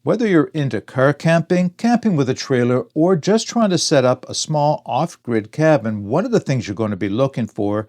Whether you're into car camping, camping with a trailer, or just trying to set up a small off-grid cabin, one of the things you're going to be looking for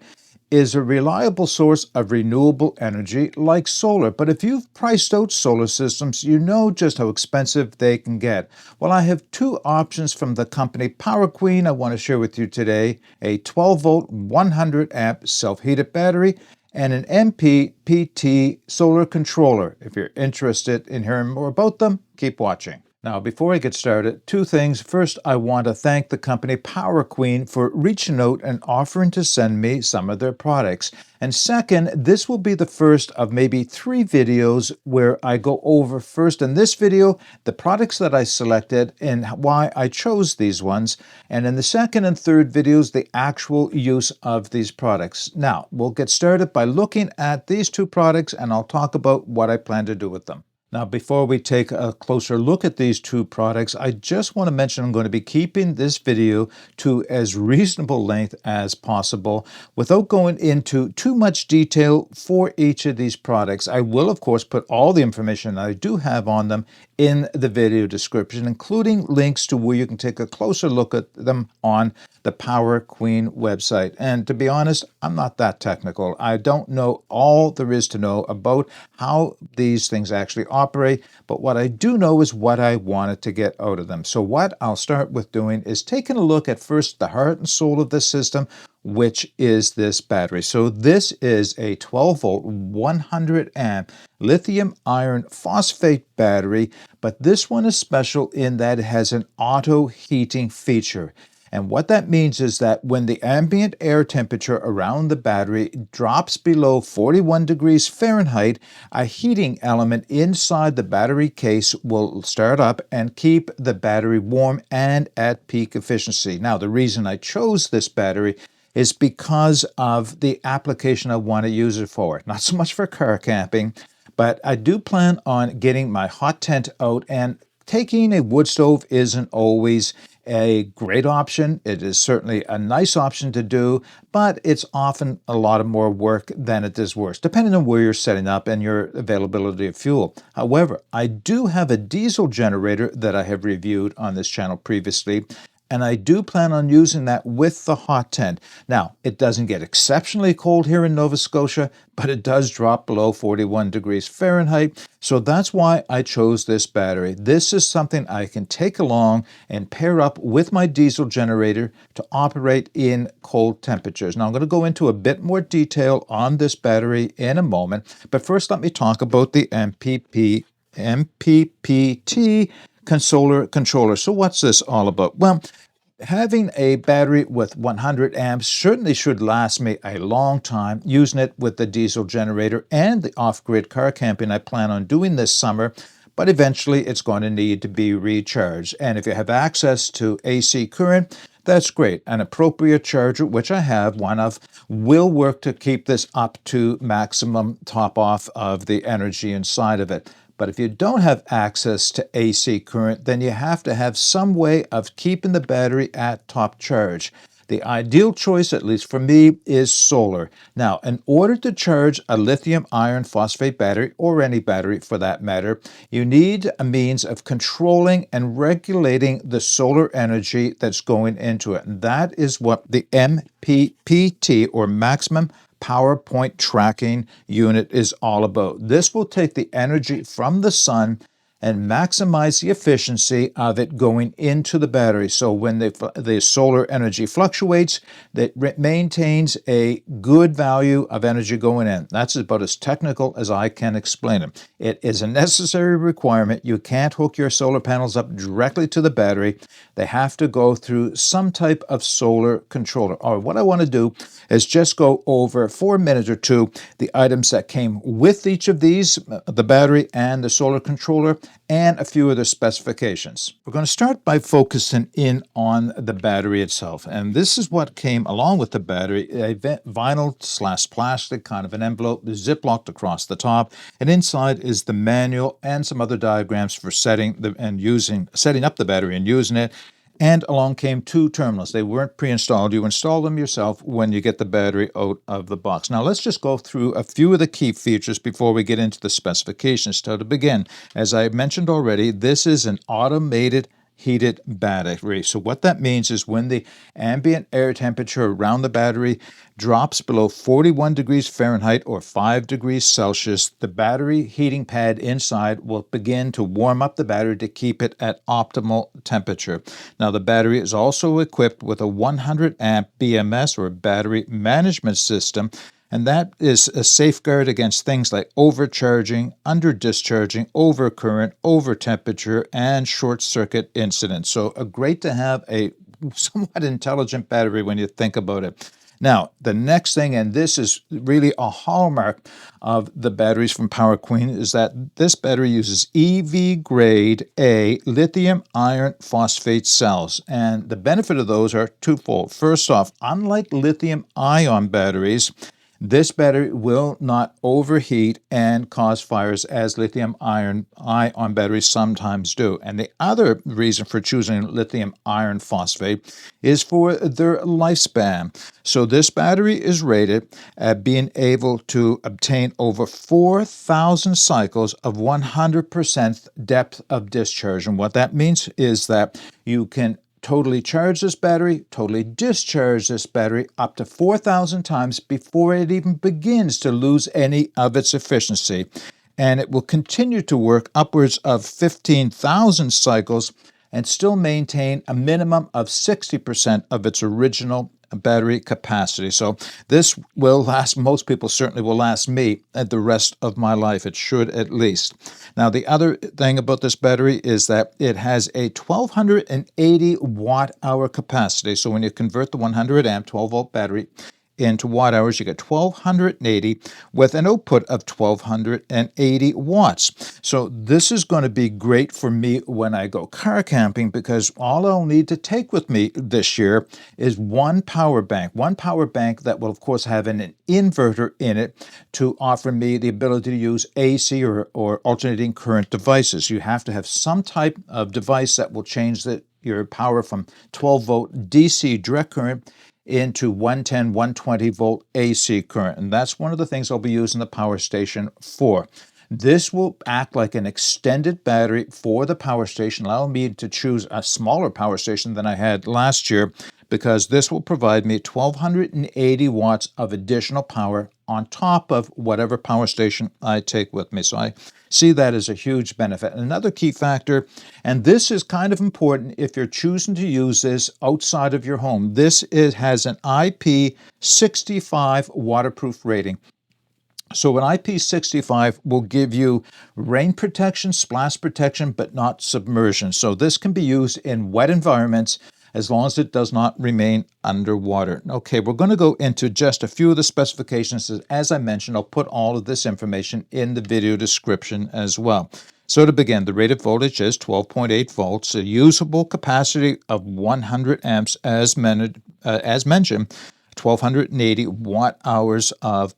is a reliable source of renewable energy like solar. But if you've priced out solar systems, you know just how expensive they can get. Well, I have two options from the company Power Queen I want to share with you today: a 12-volt, 100-amp self-heated battery and an MPPT solar controller. If you're interested in hearing more about them, keep watching. Now, before I get started, two things. First, I want to thank the company Power Queen for reaching out and offering to send me some of their products. And second, this will be the first of maybe 3 videos where I go over, first in this video, the products that I selected and why I chose these ones, and in the second and third videos, the actual use of these products. Now, we'll get started by looking at these 2 products, and I'll talk about what I plan to do with them. Now, before we take a closer look at these 2 products, I just want to mention I'm going to be keeping this video to as reasonable length as possible without going into too much detail for each of these products. I will, of course, put all the information I do have on them in the video description, including links to where you can take a closer look at them on the Power Queen website. And to be honest, I'm not that technical. I don't know all there is to know about how these things actually operate, but what I do know is what I wanted to get out of them. So what I'll start with doing is taking a look at first the heart and soul of the system, which is this battery. So this is a 12-volt, 100-amp lithium iron phosphate battery, but this one is special in that it has an auto heating feature. And what that means is that when the ambient air temperature around the battery drops below 41 degrees Fahrenheit, a heating element inside the battery case will start up and keep the battery warm and at peak efficiency. Now, the reason I chose this battery is because of the application I want to use it for. Not so much for car camping, but I do plan on getting my hot tent out, and taking a wood stove isn't always a great option. It is certainly a nice option to do, but it's often a lot of more work than it is worth, depending on where you're setting up and your availability of fuel. However, I do have a diesel generator that I have reviewed on this channel previously, and I do plan on using that with the hot tent. Now, it doesn't get exceptionally cold here in Nova Scotia, but it does drop below 41 degrees Fahrenheit. So that's why I chose this battery. This is something I can take along and pair up with my diesel generator to operate in cold temperatures. Now, I'm going to go into a bit more detail on this battery in a moment, but first let me talk about the MPPT solar controller. So what's this all about? Well, having a battery with 100 amps certainly should last me a long time, using it with the diesel generator and the off-grid car camping I plan on doing this summer, but eventually it's going to need to be recharged. And if you have access to AC current, that's great. An appropriate charger, which I have one of, will work to keep this up to maximum top off of the energy inside of it. But if you don't have access to AC current, then you have to have some way of keeping the battery at top charge. The ideal choice, at least for me, is solar. Now, in order to charge a lithium iron phosphate battery, or any battery for that matter, you need a means of controlling and regulating the solar energy that's going into it. And that is what the MPPT, or maximum power point tracking unit, is all about. This will take the energy from the sun and maximize the efficiency of it going into the battery. So when the solar energy fluctuates, that maintains a good value of energy going in. That's about as technical as I can explain it. It is a necessary requirement. You can't hook your solar panels up directly to the battery. They have to go through some type of solar controller. Or what I want to do is just go over for a minute or two the items that came with each of these, the battery and the solar controller, and a few of the specifications. We're going to start by focusing in on the battery itself. And this is what came along with the battery: a vinyl/plastic kind of an envelope, ziplocked across the top. And inside is the manual and some other diagrams for setting up the battery and using it. And along came two terminals. They weren't pre-installed. You install them yourself when you get the battery out of the box. Now let's just go through a few of the key features before we get into the specifications. So to begin, as I mentioned already, this is an automated heated battery. So what that means is when the ambient air temperature around the battery drops below 41 degrees Fahrenheit or 5 degrees Celsius, the battery heating pad inside will begin to warm up the battery to keep it at optimal temperature. Now the battery is also equipped with a 100 amp BMS or battery management system, and that is a safeguard against things like overcharging, under-discharging, overcurrent, over-temperature, and short-circuit incidents. So great to have a somewhat intelligent battery when you think about it. Now, the next thing, and this is really a hallmark of the batteries from Power Queen, is that this battery uses EV grade A lithium iron phosphate cells. And the benefit of those are twofold. First off, unlike lithium ion batteries, this battery will not overheat and cause fires as lithium-ion batteries sometimes do. And the other reason for choosing lithium iron phosphate is for their lifespan. So this battery is rated at being able to obtain over 4,000 cycles of 100% depth of discharge. And what that means is that you can totally charge this battery, totally discharge this battery up to 4,000 times before it even begins to lose any of its efficiency. And it will continue to work upwards of 15,000 cycles and still maintain a minimum of 60% of its original battery capacity. So this will last, most people certainly will last me the rest of my life. It should at least. Now, the other thing about this battery is that it has a 1280 watt hour capacity. So when you convert the 100 amp 12 volt battery into watt hours, you get 1280 with an output of 1280 watts. So this is going to be great for me when I go car camping, because all I'll need to take with me this year is one power bank that will of course have an inverter in it to offer me the ability to use AC or alternating current devices. You have to have some type of device that will change your power from 12 volt DC direct current into 110, 120 volt AC current. And that's one of the things I'll be using the power station for. This will act like an extended battery for the power station, allowing me to choose a smaller power station than I had last year, because this will provide me 1280 watts of additional power on top of whatever power station I take with me. So I see that as a huge benefit. Another key factor, and this is kind of important if you're choosing to use this outside of your home, has an IP65 waterproof rating. So an IP65 will give you rain protection, splash protection, but not submersion. So this can be used in wet environments as long as it does not remain underwater. Okay, we're going to go into just a few of the specifications. As I mentioned, I'll put all of this information in the video description as well. So to begin, the rated voltage is 12.8 volts, a usable capacity of 100 amps as mentioned, 1280 watt hours of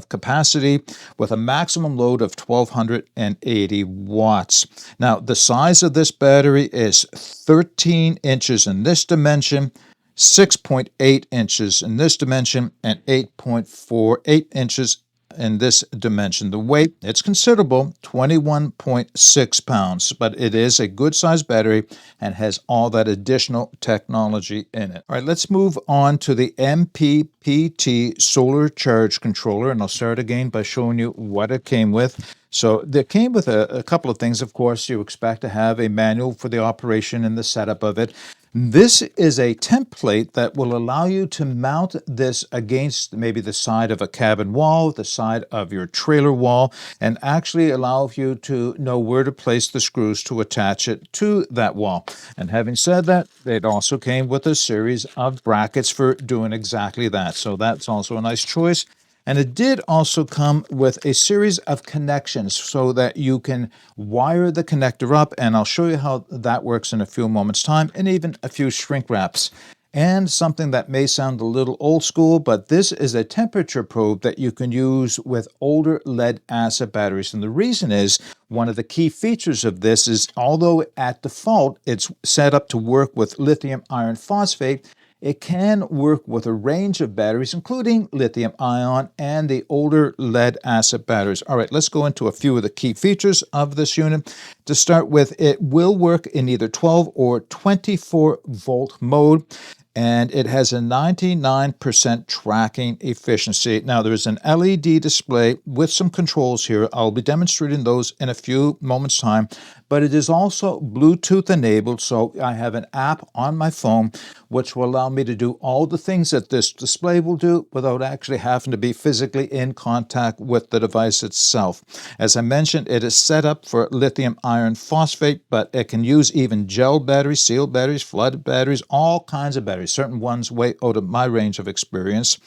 capacity with a maximum load of 1280 watts. Now, the size of this battery is 13 inches in this dimension, 6.8 inches in this dimension, and 8.48 inches in this dimension. The weight, it's considerable, 21.6 pounds, but it is a good-sized battery and has all that additional technology in it. All right, let's move on to the MPPT solar charge controller, and I'll start again by showing you what it came with. So it came with a couple of things. Of course, you expect to have a manual for the operation and the setup of it. This is a template that will allow you to mount this against maybe the side of a cabin wall, the side of your trailer wall, and actually allow you to know where to place the screws to attach it to that wall. And having said that, it also came with a series of brackets for doing exactly that. So that's also a nice choice. And it did also come with a series of connections so that you can wire the connector up, and I'll show you how that works in a few moments' time, and even a few shrink wraps. And something that may sound a little old school, but this is a temperature probe that you can use with older lead acid batteries. And the reason is, one of the key features of this is, although at default it's set up to work with lithium iron phosphate, it can work with a range of batteries, including lithium ion and the older lead acid batteries. All right, let's go into a few of the key features of this unit. To start with, it will work in either 12 or 24 volt mode, and it has a 99% tracking efficiency. Now, there's an LED display with some controls here. I'll be demonstrating those in a few moments' time, but it is also Bluetooth enabled, so I have an app on my phone which will allow me to do all the things that this display will do without actually having to be physically in contact with the device itself. As I mentioned, it is set up for lithium iron phosphate, but it can use even gel batteries, sealed batteries, flooded batteries, all kinds of batteries, certain ones way out of my range of experience.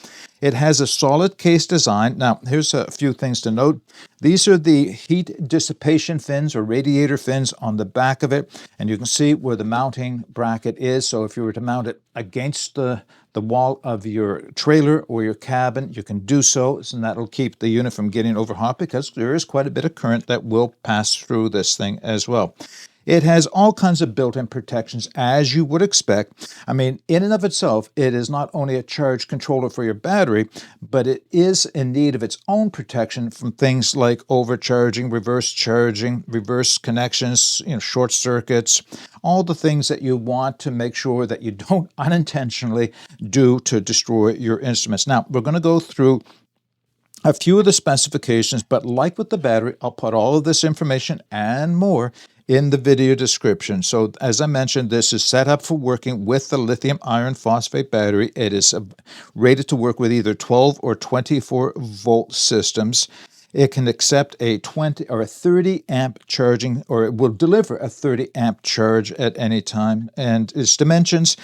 It has a solid case design. Now, here's a few things to note. These are the heat dissipation fins or radiator fins on the back of it, and you can see where the mounting bracket is. So if you were to mount it against the wall of your trailer or your cabin, you can do so, and that'll keep the unit from getting overhot because there is quite a bit of current that will pass through this thing as well. It has all kinds of built-in protections, as you would expect. I mean, in and of itself, it is not only a charge controller for your battery, but it is in need of its own protection from things like overcharging, reverse connections, short circuits, all the things that you want to make sure that you don't unintentionally do to destroy your instruments. Now, we're going to go through a few of the specifications, but like with the battery, I'll put all of this information and more in the video description. So as I mentioned, this is set up for working with the lithium iron phosphate battery. It is rated to work with either 12 or 24 volt systems. It can accept a 20 or a 30 amp charging, or it will deliver a 30 amp charge at any time. And its dimensions,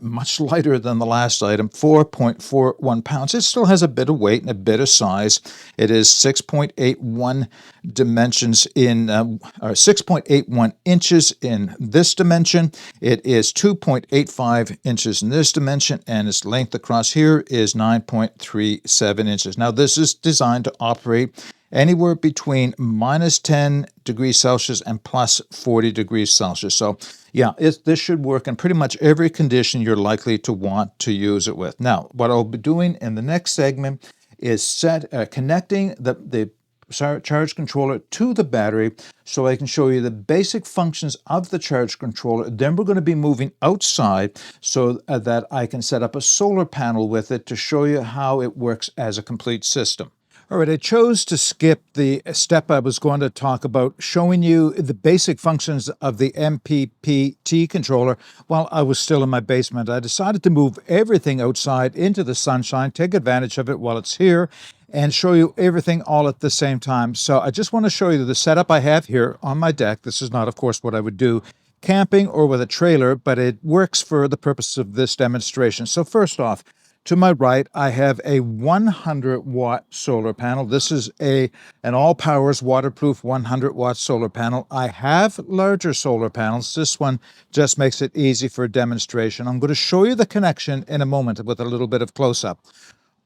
much lighter than the last item, 4.41 pounds. It still has a bit of weight and a bit of size. It is 6.81 dimensions in, or 6.81 inches in this dimension. It is 2.85 inches in this dimension, and its length across here is 9.37 inches. Now, this is designed to operate anywhere between minus 10 degrees Celsius and plus 40 degrees Celsius. So yeah, this should work in pretty much every condition you're likely to want to use it with. Now, what I'll be doing in the next segment is connecting the charge controller to the battery so I can show you the basic functions of the charge controller. Then we're going to be moving outside so that I can set up a solar panel with it to show you how it works as a complete system. All right, I chose to skip the step I was going to talk about, showing you the basic functions of the MPPT controller while I was still in my basement. I decided to move everything outside into the sunshine, take advantage of it while it's here, and show you everything all at the same time. So I just want to show you the setup I have here on my deck. This is not, of course, what I would do camping or with a trailer, but it works for the purpose of this demonstration. So first off, to my right, I have a 100-watt solar panel. This is an all-powers waterproof 100-watt solar panel. I have larger solar panels. This one just makes it easy for demonstration. I'm going to show you the connection in a moment with a little bit of close-up.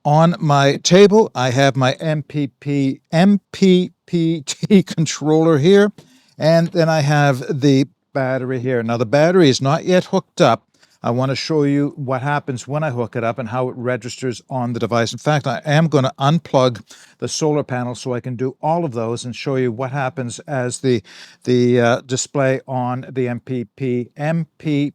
On my table, I have my MPPT controller here, and then I have the battery here. Now, the battery is not yet hooked up. I want to show you what happens when I hook it up and how it registers on the device. In fact, I am going to unplug the solar panel so I can do all of those and show you what happens as the display on the MPPT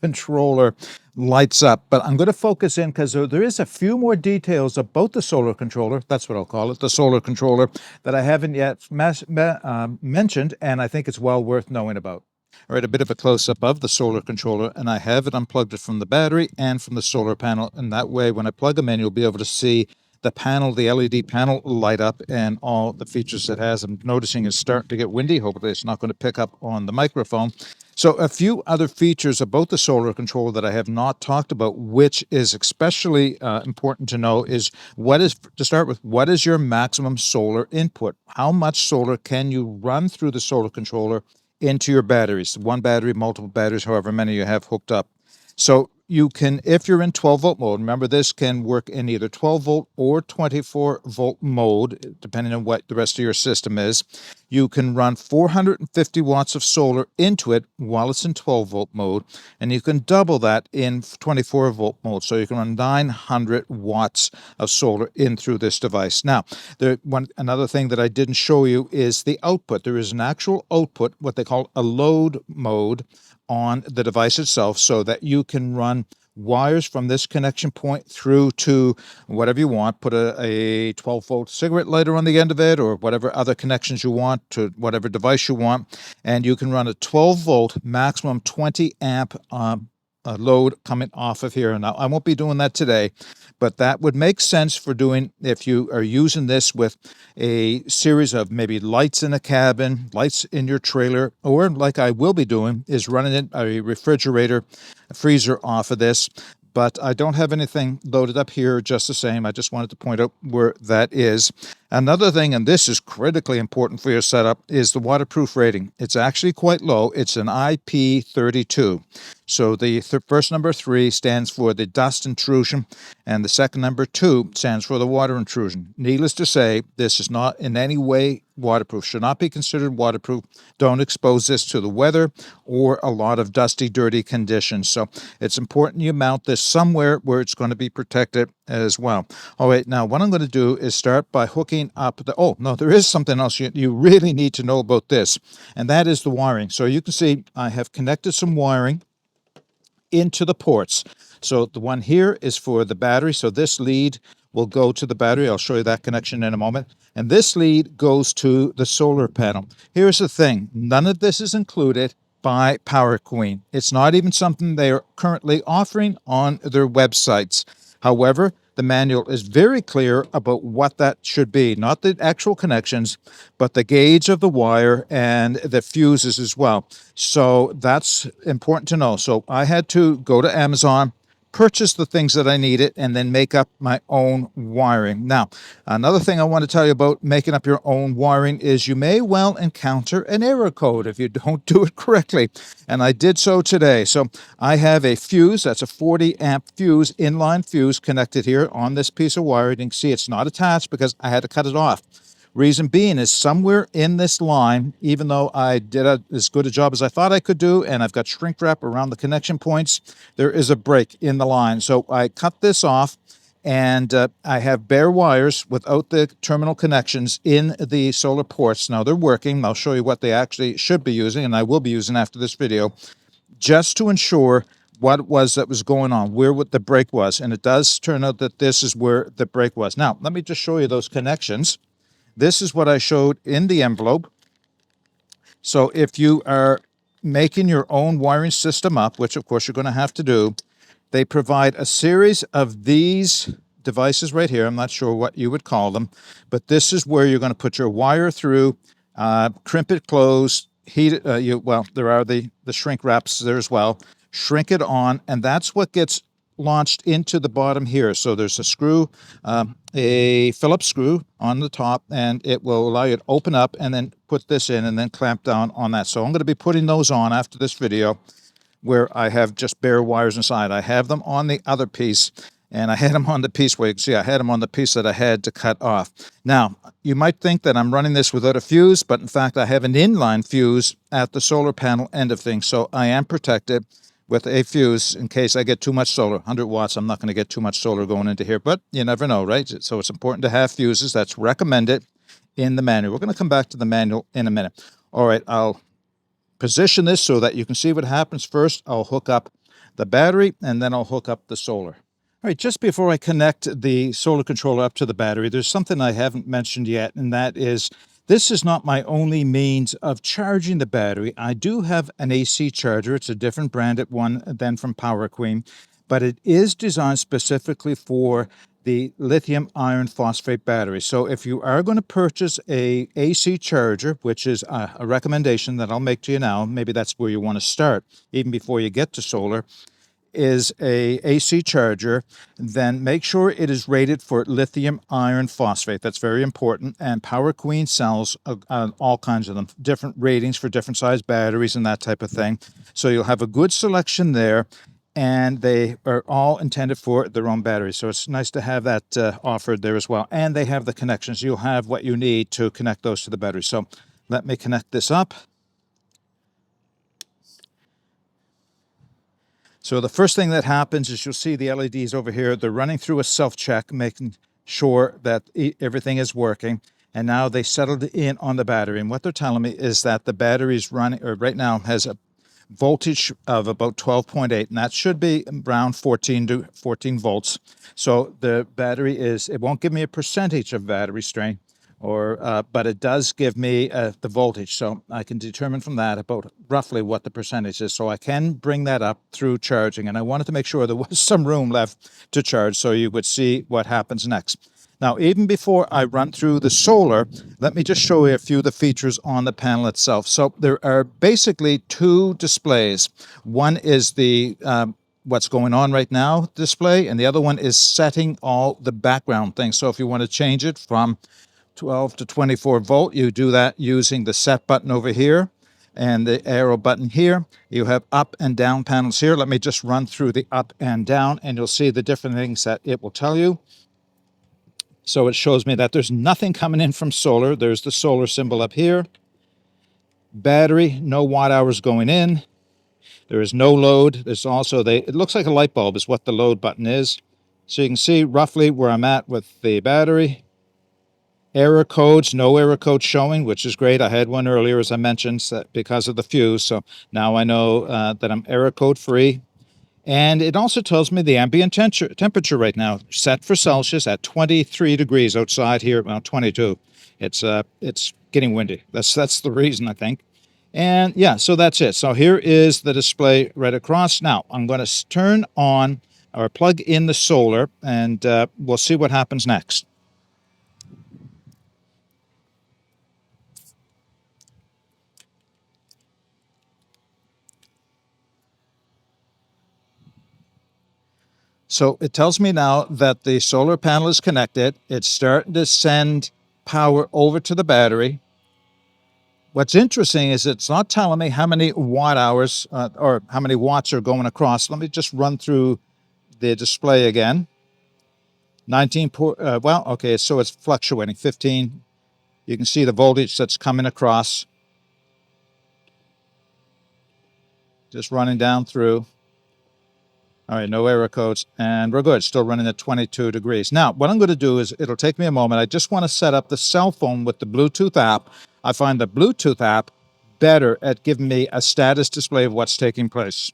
controller lights up. But I'm going to focus in because there is a few more details about the solar controller, that's what I'll call it, the solar controller, that I haven't yet mentioned, and I think it's well worth knowing about. All right, a bit of a close-up of the solar controller, and I have it unplugged from the battery and from the solar panel, and that way when I plug them in, you'll be able to see the panel, the LED panel light up and all the features it has. I'm noticing it's starting to get windy. Hopefully it's not going to pick up on the microphone. So a few other features about the solar controller that I have not talked about, which is especially important to know, is what is your maximum solar input? How much solar can you run through the solar controller into your batteries? One battery, multiple batteries, however many you have hooked up. So you can, if you're in 12-volt mode, remember this can work in either 12-volt or 24-volt mode, depending on what the rest of your system is. You can run 450 watts of solar into it while it's in 12-volt mode, and you can double that in 24-volt mode. So you can run 900 watts of solar in through this device. Now, another thing that I didn't show you is the output. There is an actual output, what they call a load mode, on the device itself, so that you can run wires from this connection point through to whatever you want. Put a 12-volt cigarette lighter on the end of it, or whatever other connections you want to whatever device you want, and you can run a 12-volt maximum 20 amp load coming off of here. Now, I won't be doing that today, but that would make sense for doing if you are using this with a series of maybe lights in a cabin, lights in your trailer, or like I will be doing, is running a refrigerator, a freezer off of this. But I don't have anything loaded up here just the same. I just wanted to point out where that is. Another thing, and this is critically important for your setup, is the waterproof rating. It's actually quite low. It's an IP32. So the first number 3 stands for the dust intrusion, and the second number 2 stands for the water intrusion. Needless to say, this is not in any way waterproof, should not be considered waterproof. Don't expose this to the weather or a lot of dusty, dirty conditions. So it's important you mount this somewhere where it's going to be protected as well. All right, now what I'm going to do is start by hooking up there is something else you really need to know about this, and that is the wiring. So you can see I have connected some wiring into the ports. So the one here is for the battery. So this lead will go to the battery. I'll show you that connection in a moment. And this lead goes to the solar panel. Here's the thing. None of this is included by Power Queen. It's not even something they are currently offering on their websites. However, the manual is very clear about what that should be, not the actual connections, but the gauge of the wire and the fuses as well. So that's important to know. So I had to go to Amazon, purchase the things that I needed, and then make up my own wiring. Now, another thing I want to tell you about making up your own wiring is you may well encounter an error code if you don't do it correctly. And I did so today. So I have a fuse, that's a 40 amp fuse, inline fuse connected here on this piece of wire. You can see it's not attached because I had to cut it off. Reason being is somewhere in this line, even though I did as good a job as I thought I could do, and I've got shrink wrap around the connection points, there is a break in the line. So I cut this off, and I have bare wires without the terminal connections in the solar ports. Now they're working. I'll show you what they actually should be using, and I will be using after this video, just to ensure what it was that was going on, where what the break was. And it does turn out that this is where the break was. Now, let me just show you those connections. This is what I showed in the envelope. So if you are making your own wiring system up, which of course you're going to have to do, they provide a series of these devices right here. I'm not sure what you would call them, but this is where you're going to put your wire through, crimp it closed, heat it. There are the shrink wraps there as well. Shrink it on, and that's what gets launched into the bottom here. So there's a screw, a Phillips screw on the top, and it will allow you to open up and then put this in and then clamp down on that. So I'm going to be putting those on after this video, where I have just bare wires inside. I have them on the other piece, and I had them on the piece where you can see I had them on the piece that I had to cut off. Now, you might think that I'm running this without a fuse, but in fact I have an inline fuse at the solar panel end of things, so I am protected with a fuse in case I get too much solar. 100 watts, I'm not going to get too much solar going into here, but you never know, right? So it's important to have fuses. That's recommended in the manual. We're going to come back to the manual in a minute. All right, I'll position this so that you can see what happens. First, I'll hook up the battery, and then I'll hook up the solar. All right, just before I connect the solar controller up to the battery, there's something I haven't mentioned yet, and that is this is not my only means of charging the battery. I do have an AC charger. It's a different branded one than from Power Queen, but it is designed specifically for the lithium iron phosphate battery. So if you are going to purchase a AC charger, which is a recommendation that I'll make to you now, maybe that's where you want to start, even before you get to solar, is a AC charger, then make sure it is rated for lithium iron phosphate. That's very important. And Power Queen sells all kinds of them, different ratings for different size batteries and that type of thing. So you'll have a good selection there. and they are all intended for their own batteries. So it's nice to have that offered there as well. And they have the connections. You'll have what you need to connect those to the battery. So let me connect this up. So the first thing that happens is you'll see the LEDs over here. They're running through a self-check, making sure that everything is working. And now they settled in on the battery. And what they're telling me is that the battery is running, or right now has a voltage of about 12.8, and that should be around 14 to 14 volts. So the battery is, it won't give me a percentage of battery strain, but it does give me the voltage. So I can determine from that about roughly what the percentage is. So I can bring that up through charging. And I wanted to make sure there was some room left to charge so you would see what happens next. Now, even before I run through the solar, let me just show you a few of the features on the panel itself. So there are basically two displays. One is the what's going on right now display, and the other one is setting all the background things. So if you want to change it from 12 to 24 volt, you do that using the set button over here and the arrow button here. You have up and down panels here. Let me just run through the up and down, and you'll see the different things that it will tell you. So it shows me that there's nothing coming in from solar. There's the solar symbol up here. Battery, no watt hours going in. There is no load. There's also it looks like a light bulb is what the load button is. So you can see roughly where I'm at with the battery. Error codes, no error code showing, which is great. I had one earlier, as I mentioned, because of the fuse. So now I know that I'm error code free. And it also tells me the ambient temperature right now, set for Celsius at 23 degrees outside here, well, 22. It's getting windy. That's the reason, I think. And yeah, so that's it. So here is the display right across. Now, I'm going to turn on or plug in the solar, and we'll see what happens next. So it tells me now that the solar panel is connected. It's starting to send power over to the battery. What's interesting is it's not telling me how many watt hours or how many watts are going across. Let me just run through the display again. 19, well, okay, so it's fluctuating. 15. You can see the voltage that's coming across. Just running down through. All right, no error codes, and we're good. Still running at 22 degrees. Now, what I'm going to do is, it'll take me a moment. I just want to set up the cell phone with the Bluetooth app. I find the Bluetooth app better at giving me a status display of what's taking place.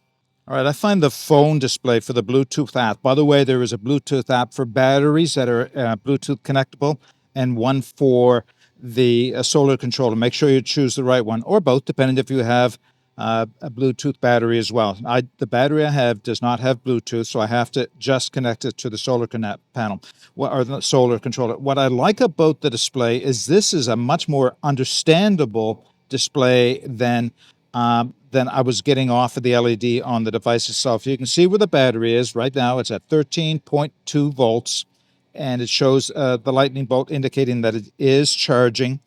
All right, I find the phone display for the Bluetooth app. By the way, there is a Bluetooth app for batteries that are Bluetooth connectable, and one for the solar controller. Make sure you choose the right one, or both, depending if you have a Bluetooth battery as well. The battery I have does not have Bluetooth, so I have to just connect it to the solar panel or the solar controller. What I like about the display is this is a much more understandable display than I was getting off of the LED on the device itself. You can see where the battery is. Right now it's at 13.2 volts, and it shows the lightning bolt indicating that it is charging.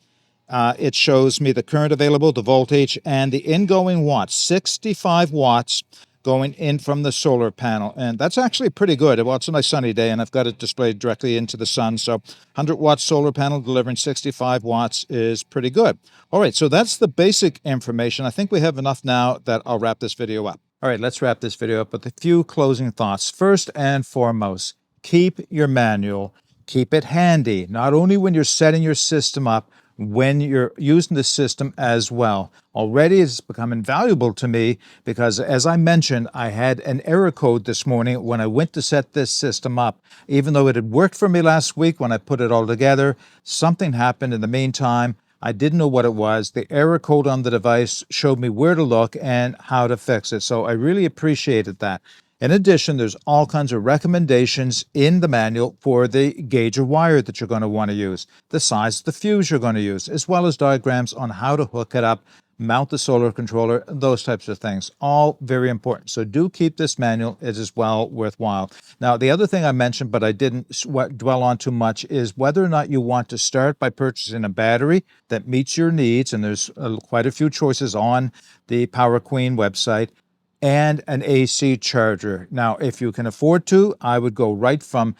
It shows me the current available, the voltage, and the ingoing watts, 65 watts going in from the solar panel. And that's actually pretty good. Well, it's a nice sunny day, and I've got it displayed directly into the sun. So 100-watt solar panel delivering 65 watts is pretty good. All right, so that's the basic information. I think we have enough now that I'll wrap this video up. All right, let's wrap this video up with a few closing thoughts. First and foremost, keep your manual. Keep it handy, not only when you're setting your system up, when you're using the system as well. Already it's become invaluable to me because, as I mentioned, I had an error code this morning when I went to set this system up. Even though it had worked for me last week when I put it all together, something happened in the meantime. I didn't know what it was. The error code on the device showed me where to look and how to fix it. So I really appreciated that. In addition, there's all kinds of recommendations in the manual for the gauge of wire that you're going to want to use, the size of the fuse you're going to use, as well as diagrams on how to hook it up, mount the solar controller, those types of things. All very important. So do keep this manual. It is well worthwhile. Now, the other thing I mentioned, but I didn't dwell on too much, is whether or not you want to start by purchasing a battery that meets your needs, and there's quite a few choices on the Power Queen website, and an AC charger. Now, if you can afford to, I would go right from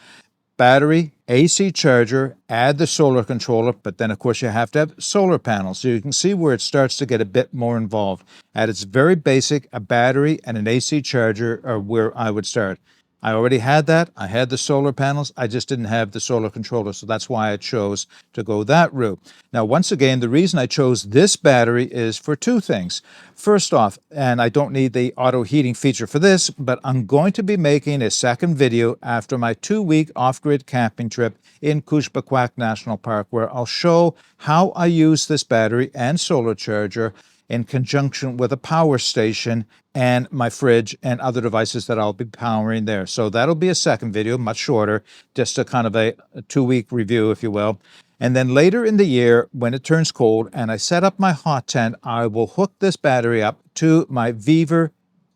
battery, AC charger, add the solar controller, but then of course you have to have solar panels. So you can see where it starts to get a bit more involved. At its very basic, a battery and an AC charger are where I would start. I already had that. I had the solar panels. I just didn't have the solar controller. So that's why I chose to go that route. Now, once again, the reason I chose this battery is for two things. First off, and I don't need the auto heating feature for this, but I'm going to be making a second video after my 2-week off-grid camping trip in Kujbakwak National Park, where I'll show how I use this battery and solar charger in conjunction with a power station and my fridge and other devices that I'll be powering there. So that'll be a second video, much shorter, just a kind of a 2-week review, if you will. And then later in the year, when it turns cold and I set up my hot tent, I will hook this battery up to my Viver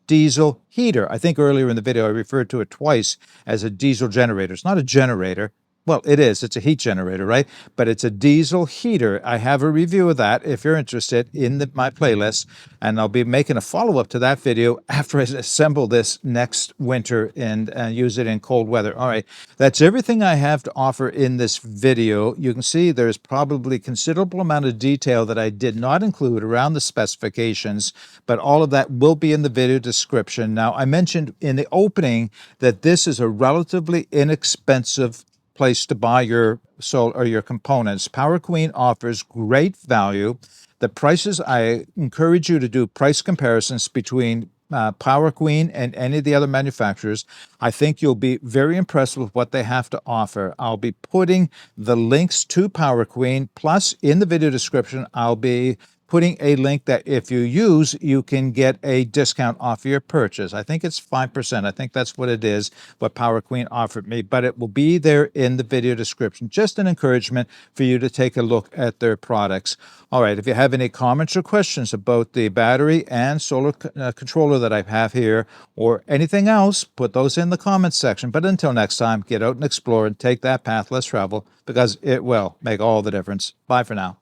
diesel heater. I think earlier in the video I referred to it twice as a diesel generator. It's not a generator. Well, it is. It's a heat generator, right? But it's a diesel heater. I have a review of that if you're interested in my playlist, and I'll be making a follow-up to that video after I assemble this next winter and use it in cold weather. All right, that's everything I have to offer in this video. You can see there's probably considerable amount of detail that I did not include around the specifications, but all of that will be in the video description. Now, I mentioned in the opening that this is a relatively inexpensive place to buy your solar or your components. Power Queen offers great value. The prices, I encourage you to do price comparisons between Power Queen and any of the other manufacturers. I think you'll be very impressed with what they have to offer. I'll be putting the links to Power Queen, plus in the video description, I'll be putting a link that if you use, you can get a discount off your purchase. I think it's 5%. I think that's what it is, what Power Queen offered me, but it will be there in the video description. Just an encouragement for you to take a look at their products. All right, if you have any comments or questions about the battery and solar controller that I have here or anything else, put those in the comments section. But until next time, get out and explore and take that path less traveled, because it will make all the difference. Bye for now.